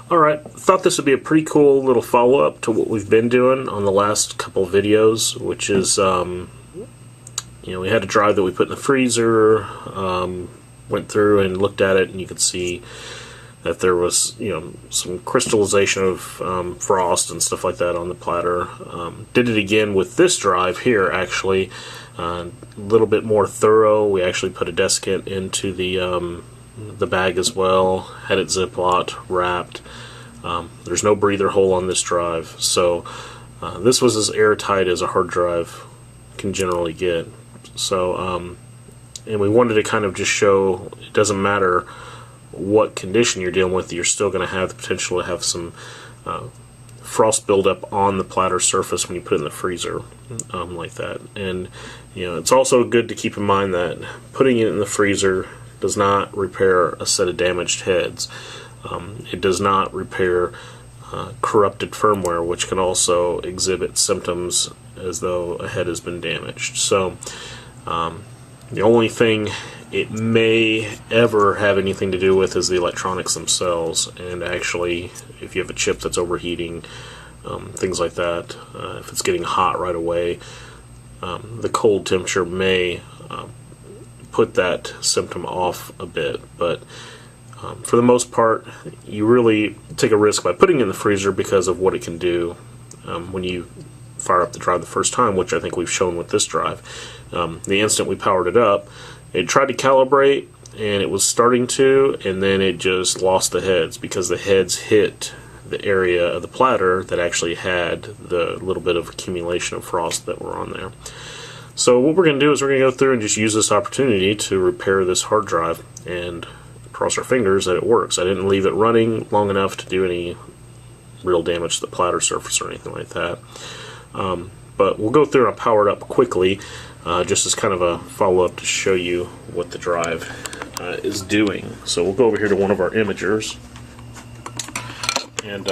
Alright, thought this would be a pretty cool little follow-up to what we've been doing on the last couple of videos, which is, we had a drive that we put in the freezer, went through and looked at it, and you could see that there was, some crystallization of frost and stuff like that on the platter. Did it again with this drive here, actually, a little bit more thorough. We actually put a desiccant into the bag as well, had it ziplocked, wrapped. There's no breather hole on this drive, so this was as airtight as a hard drive can generally get. So, and we wanted to kind of just show it doesn't matter what condition you're dealing with, you're still going to have the potential to have some frost buildup on the platter surface when you put it in the freezer, like that. And it's also good to keep in mind that putting it in the freezer does not repair a set of damaged heads. It does not repair corrupted firmware, which can also exhibit symptoms as though a head has been damaged. So the only thing it may ever have anything to do with is the electronics themselves, and actually if you have a chip that's overheating, things like that, if it's getting hot right away, the cold temperature may put that symptom off a bit, but for the most part you really take a risk by putting it in the freezer because of what it can do when you fire up the drive the first time, which I think we've shown with this drive. The instant we powered it up, it tried to calibrate and it was starting to, and then it just lost the heads because the heads hit the area of the platter that actually had the little bit of accumulation of frost that were on there. So what we're going to do is we're going to go through and just use this opportunity to repair this hard drive and cross our fingers that it works. I didn't leave it running long enough to do any real damage to the platter surface or anything like that. But we'll go through and power it up quickly, just as kind of a follow-up to show you what the drive is doing. So we'll go over here to one of our imagers, and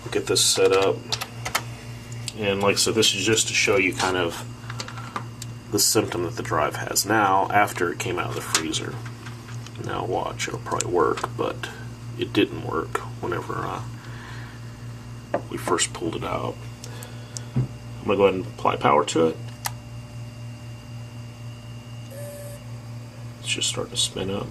we'll get this set up. And like I said, this is just to show you kind of the symptom that the drive has now after it came out of the freezer. Now watch, it'll probably work, but it didn't work whenever we first pulled it out. I'm going to go ahead and apply power to it. It's just starting to spin up.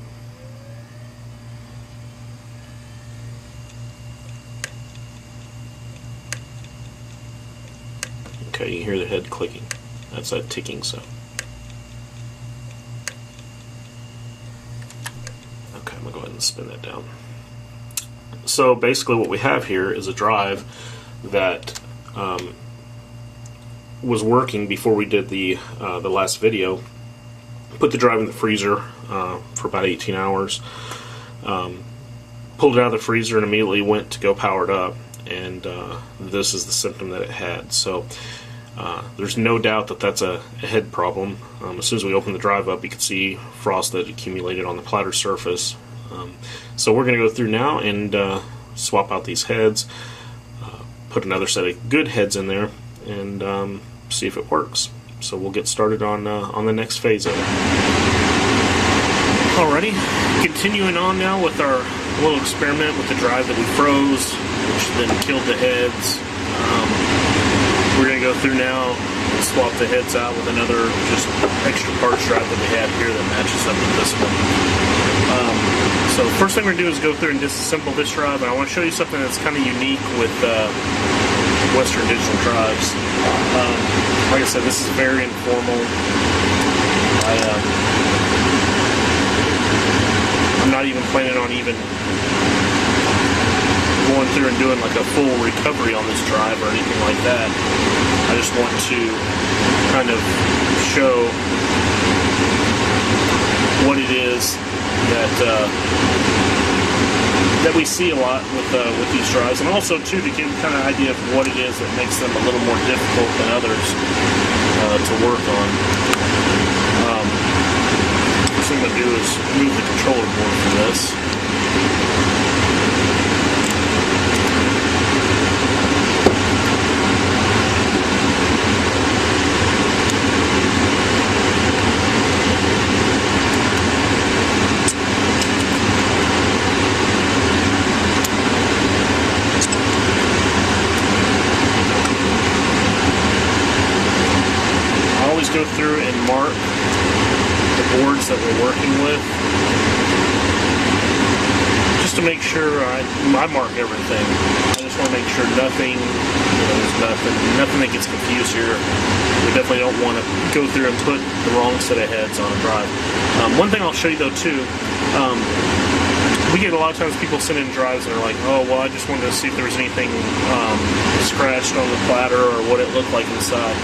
Okay, you hear the head clicking. That's that ticking sound. Okay, I'm going to go ahead and spin that down. So basically what we have here is a drive that was working before we did the last video. Put the drive in the freezer for about 18 hours. Pulled it out of the freezer and immediately went to go power it up, and this is the symptom that it had. So there's no doubt that that's a head problem. As soon as we open the drive up, you can see frost that accumulated on the platter surface. So we're going to go through now and swap out these heads, put another set of good heads in there, and see if it works. So we'll get started on the next phase of it. Alrighty, continuing on now with our little experiment with the drive that we froze, which then killed the heads. We're going to go through now and swap the heads out with another just extra parts drive that we had here that matches up with this one. So the first thing we're going to do is go through and disassemble this drive, and I want to show you something that's kind of unique with Western Digital drives. Like I said, this is very informal. I'm not even planning on even going through and doing like a full recovery on this drive or anything like that. I just want to kind of show what it is that we see a lot with these drives, and also too to give kind of an idea of what it is that makes them a little more difficult than others to work on. First thing I'm going to do is move the controller board for this. mark the boards that we're working with, just to make sure I mark everything. I just want to make sure nothing, there's nothing that gets confused here. We definitely don't want to go through and put the wrong set of heads on a drive. One thing I'll show you though too, we get a lot of times people send in drives and they're like, oh, well, I just wanted to see if there was anything scratched on the platter or what it looked like inside.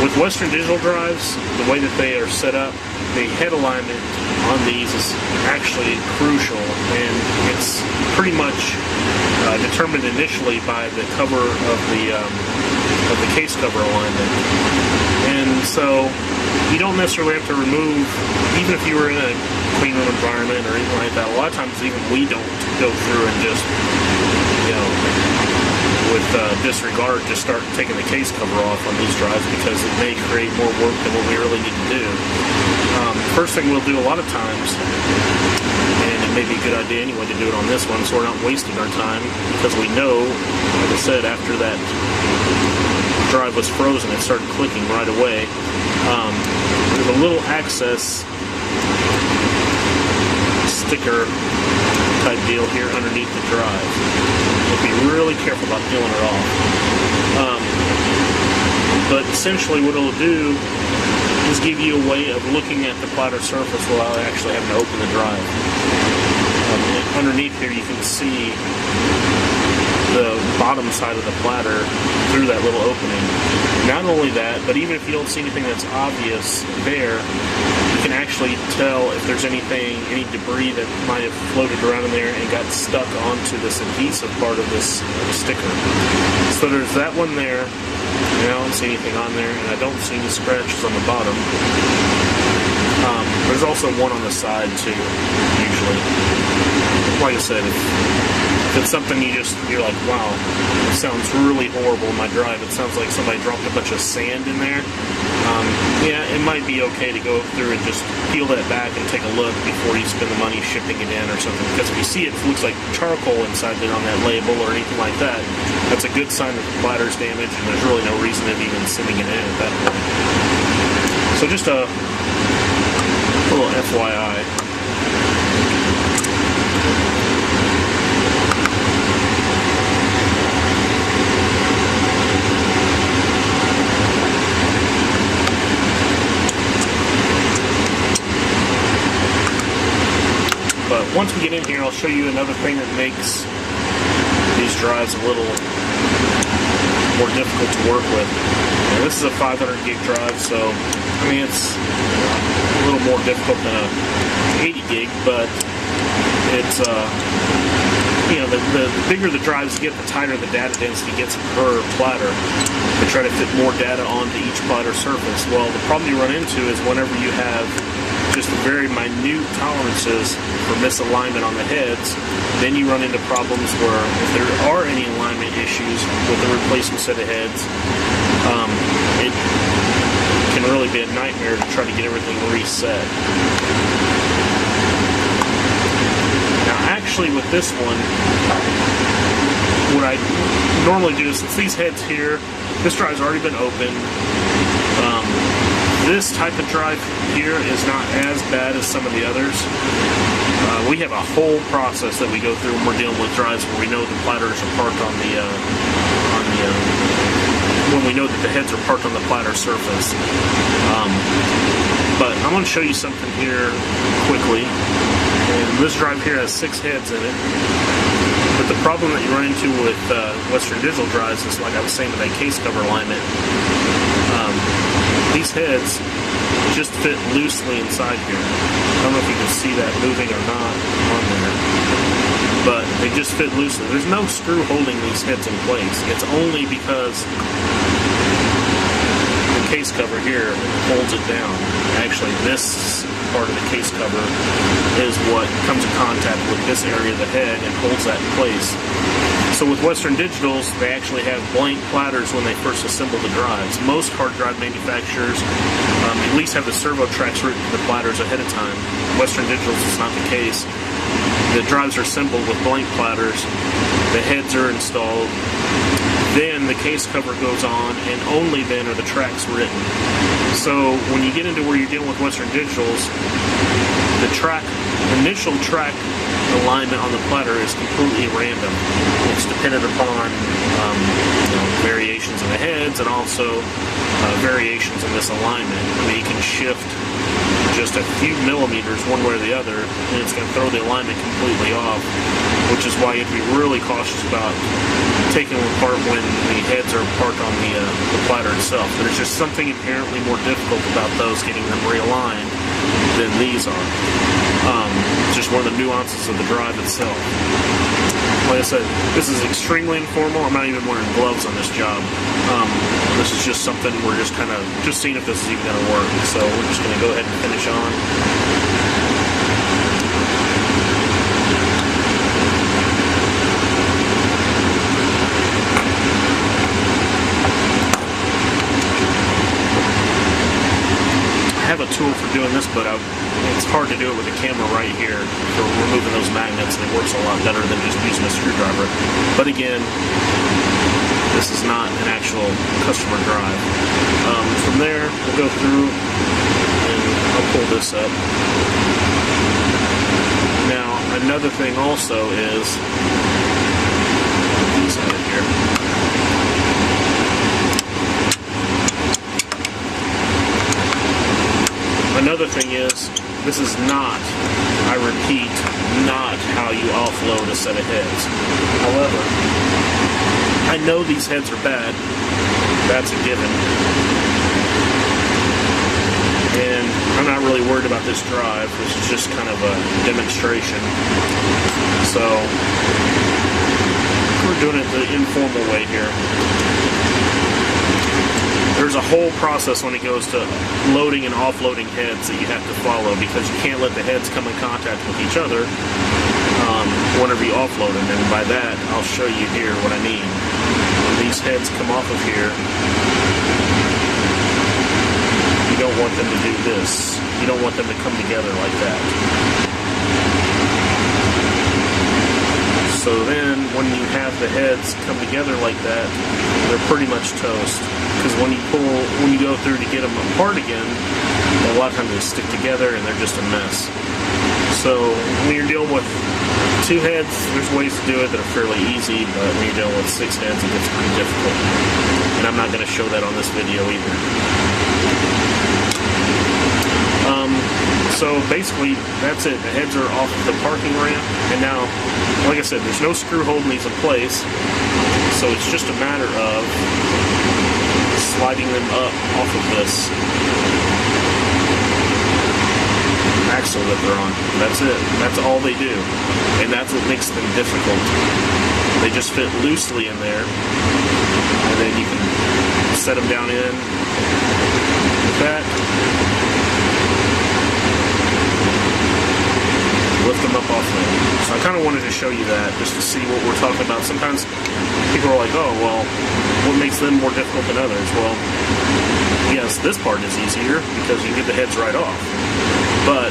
With Western Digital drives, the way that they are set up, the head alignment on these is actually crucial, and it's pretty much determined initially by the cover of the case cover alignment. And so you don't necessarily have to remove, even if you were in a clean room environment or anything like that. A lot of times even we don't go through and just, with disregard, just start taking the case cover off on these drives, because it may create more work than what we really need to do. First thing we'll do a lot of times, and it may be a good idea anyway to do it on this one so we're not wasting our time, because we know, like I said, after that drive was frozen, it started clicking right away. There's a little access sticker type deal here underneath the drive. So be really careful about peeling it off. But essentially what it'll do is give you a way of looking at the platter surface without actually having to open the drive. Underneath here you can see the bottom side of the platter through that little opening. Not only that, but even if you don't see anything that's obvious there, you can actually tell if there's anything, any debris that might have floated around in there and got stuck onto this adhesive part of this sticker. So there's that one there, and I don't see anything on there, and I don't see any scratches on the bottom. There's also one on the side too, usually. Like I said, if it's something you're like, wow, it sounds really horrible in my drive. It sounds like somebody dropped a bunch of sand in there. Yeah, it might be okay to go through and just peel that back and take a look before you spend the money shipping it in or something. Because if you see it looks like charcoal inside there on that label or anything like that, that's a good sign that the platter's damaged, and there's really no reason of even sending it in at that point. So just a little FYI. But once we get in here, I'll show you another thing that makes these drives a little more difficult to work with. Now, this is a 500 gig drive, so I mean it's a little more difficult than a 80 gig, but it's the bigger the drives get, the tighter the data density gets per platter. They try to fit more data onto each platter surface. Well, the problem you run into is whenever you have just very minute tolerances for misalignment on the heads, then you run into problems where if there are any alignment issues with the replacement set of heads, it can really be a nightmare to try to get everything reset. Now actually with this one, what I normally do is, since these heads here, this drive's already been opened, this type of drive here is not as bad as some of the others. We have a whole process that we go through when we're dealing with drives where we know the platters are parked on the when we know that the heads are parked on the platter surface. But I'm going to show you something here quickly. And this drive here has 6 heads in it. But the problem that you run into with Western Digital drives is, like I was saying, with that case cover alignment. These heads just fit loosely inside here. I don't know if you can see that moving or not on there, but they just fit loosely. There's no screw holding these heads in place. It's only because the case cover here holds it down. Actually, this part of the case cover is what comes in contact with this area of the head and holds that in place. So with Western Digitals, they actually have blank platters when they first assemble the drives. Most hard drive manufacturers at least have the servo tracks written to the platters ahead of time. Western Digitals is not the case. The drives are assembled with blank platters. The heads are installed then the case cover goes on, and only then are the tracks written. So when you get into where you're dealing with Western Digitals, the initial track alignment on the platter is completely random. It's dependent upon variations in the heads and also variations in this alignment. I mean, you can shift just a few millimeters one way or the other, and it's going to throw the alignment completely off, which is why you have to be really cautious about taking them apart when the heads are parked on the platter itself. There's just something inherently more difficult about those, getting them realigned, than these are. Just one of the nuances of the drive itself. Like I said, this is extremely informal. I'm not even wearing gloves on this job. This is just something we're just kind of seeing if this is even going to work. So we're just going to go ahead and finish on. I have a tool for doing this, but it's hard to do it with a camera right here for removing those magnets, and it works a lot better than just using a screwdriver. But again, this is not an actual customer drive. From there, we'll go through and I'll pull this up. Now, another thing also is these out of here. Another thing is, this is not, I repeat, not how you offload a set of heads. However, I know these heads are bad. That's a given. And I'm not really worried about this drive. This is just kind of a demonstration. So, we're doing it the informal way here. There's a whole process when it goes to loading and offloading heads that you have to follow, because you can't let the heads come in contact with each other whenever you offload them. And by that, I'll show you here what I mean. When these heads come off of here, you don't want them to do this. You don't want them to come together like that. So then, when you have the heads come together like that, they're pretty much toast. Because when you go through to get them apart again, a lot of times they stick together and they're just a mess. So when you're dealing with 2 heads, there's ways to do it that are fairly easy, but when you're dealing with 6 heads, it gets pretty difficult. And I'm not going to show that on this video either. So basically, that's it. The heads are off the parking ramp, and now, like I said, there's no screw holding these in place, so it's just a matter of sliding them up off of this axle that they're on. That's it. That's all they do, and that's what makes them difficult. They just fit loosely in there, and then you can set them down in with that. Lift them up off there. So I kind of wanted to show you that, just to see what we're talking about. Sometimes people are like, oh, well, what makes them more difficult than others? Well, yes, this part is easier because you get the heads right off. But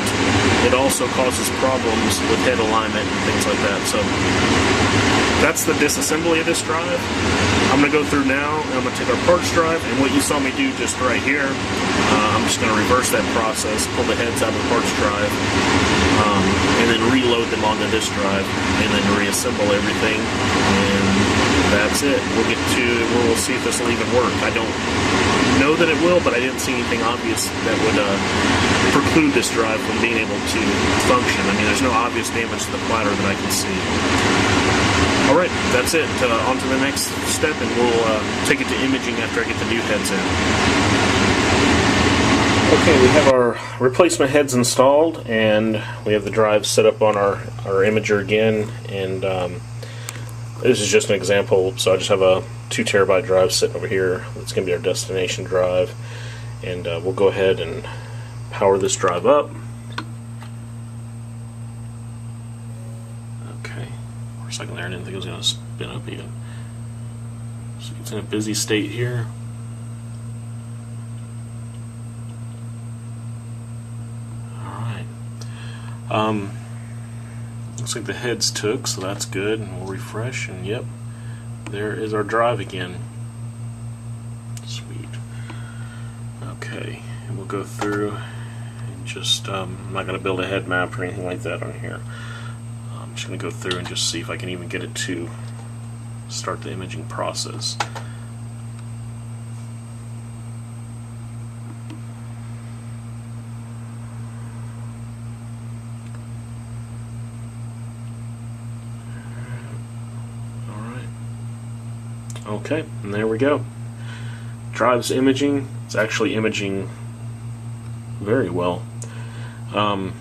it also causes problems with head alignment and things like that. So that's the disassembly of this drive. I'm going to go through now, and I'm going to take our parts drive, and what you saw me do just right here, I'm just going to reverse that process, pull the heads out of the parts drive, and then reload them onto this drive, and then reassemble everything, and that's it. We'll get to, we'll see if this will even work. I don't know that it will, but I didn't see anything obvious that would preclude this drive from being able to function. I mean, there's no obvious damage to the platter that I can see. Alright, that's it. On to the next step, and we'll take it to imaging after I get the new heads in. Okay, we have our replacement heads installed, and we have the drive set up on our imager again, and this is just an example. So I just have a 2 terabyte drive sitting over here. That's going to be our destination drive, and we'll go ahead and power this drive up. Okay, for a second there I didn't think it was going to spin up even. So it's in a busy state here. Looks like the heads took, so that's good, and we'll refresh, and yep, there is our drive again. Sweet. Okay, and we'll go through and just, I'm not going to build a head map or anything like that on here. I'm just going to go through and just see if I can even get it to start the imaging process. Okay, and there we go. Drive's imaging. It's actually imaging very well. I'm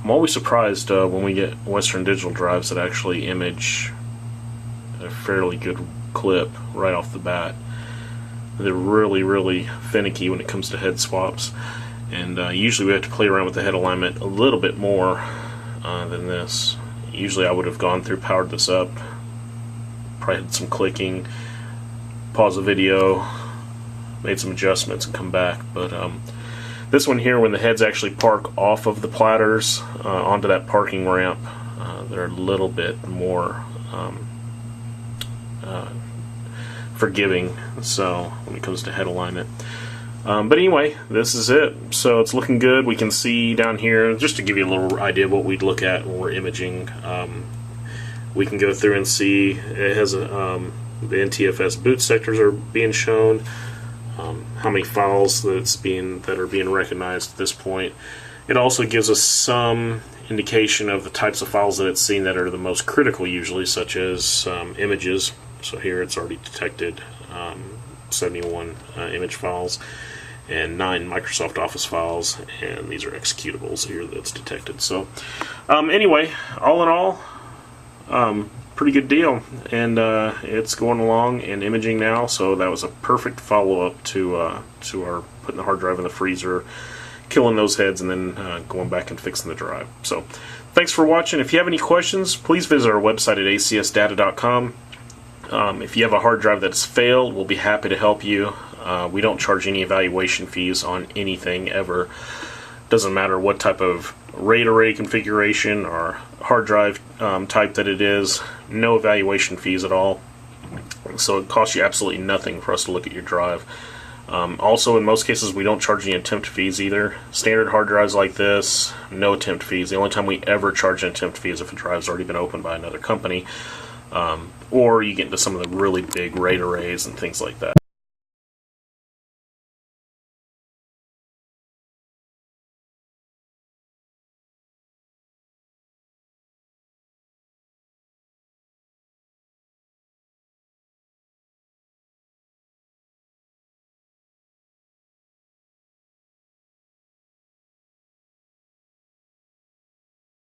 always surprised when we get Western Digital drives that actually image a fairly good clip right off the bat. They're really, really finicky when it comes to head swaps, and usually we have to play around with the head alignment a little bit more than this. Usually I would have gone through, powered this up, probably had some clicking, pause the video, made some adjustments and come back. But this one here, when the heads actually park off of the platters onto that parking ramp, they're a little bit more forgiving, so when it comes to head alignment. But anyway, this is it. So it's looking good. We can see down here, just to give you a little idea of what we'd look at when we're imaging. We can go through and see it has the NTFS boot sectors are being shown, how many files that are being recognized at this point. It also gives us some indication of the types of files that it's seen that are the most critical usually, such as images. So here it's already detected 71 image files and 9 Microsoft Office files, and these are executables here that's detected. So anyway, all in all, pretty good deal, and it's going along and imaging now, so that was a perfect follow-up to our putting the hard drive in the freezer, killing those heads, and then going back and fixing the drive. So thanks for watching. If you have any questions, please visit our website at acsdata.com. If you have a hard drive that's failed, we'll be happy to help you. We don't charge any evaluation fees on anything ever. Doesn't matter what type of RAID array configuration or hard drive type that it is, no evaluation fees at all. So it costs you absolutely nothing for us to look at your drive. Also, in most cases, we don't charge any attempt fees either. Standard hard drives like this, no attempt fees. The only time we ever charge an attempt fee is if a drive's already been opened by another company, or you get into some of the really big RAID arrays and things like that.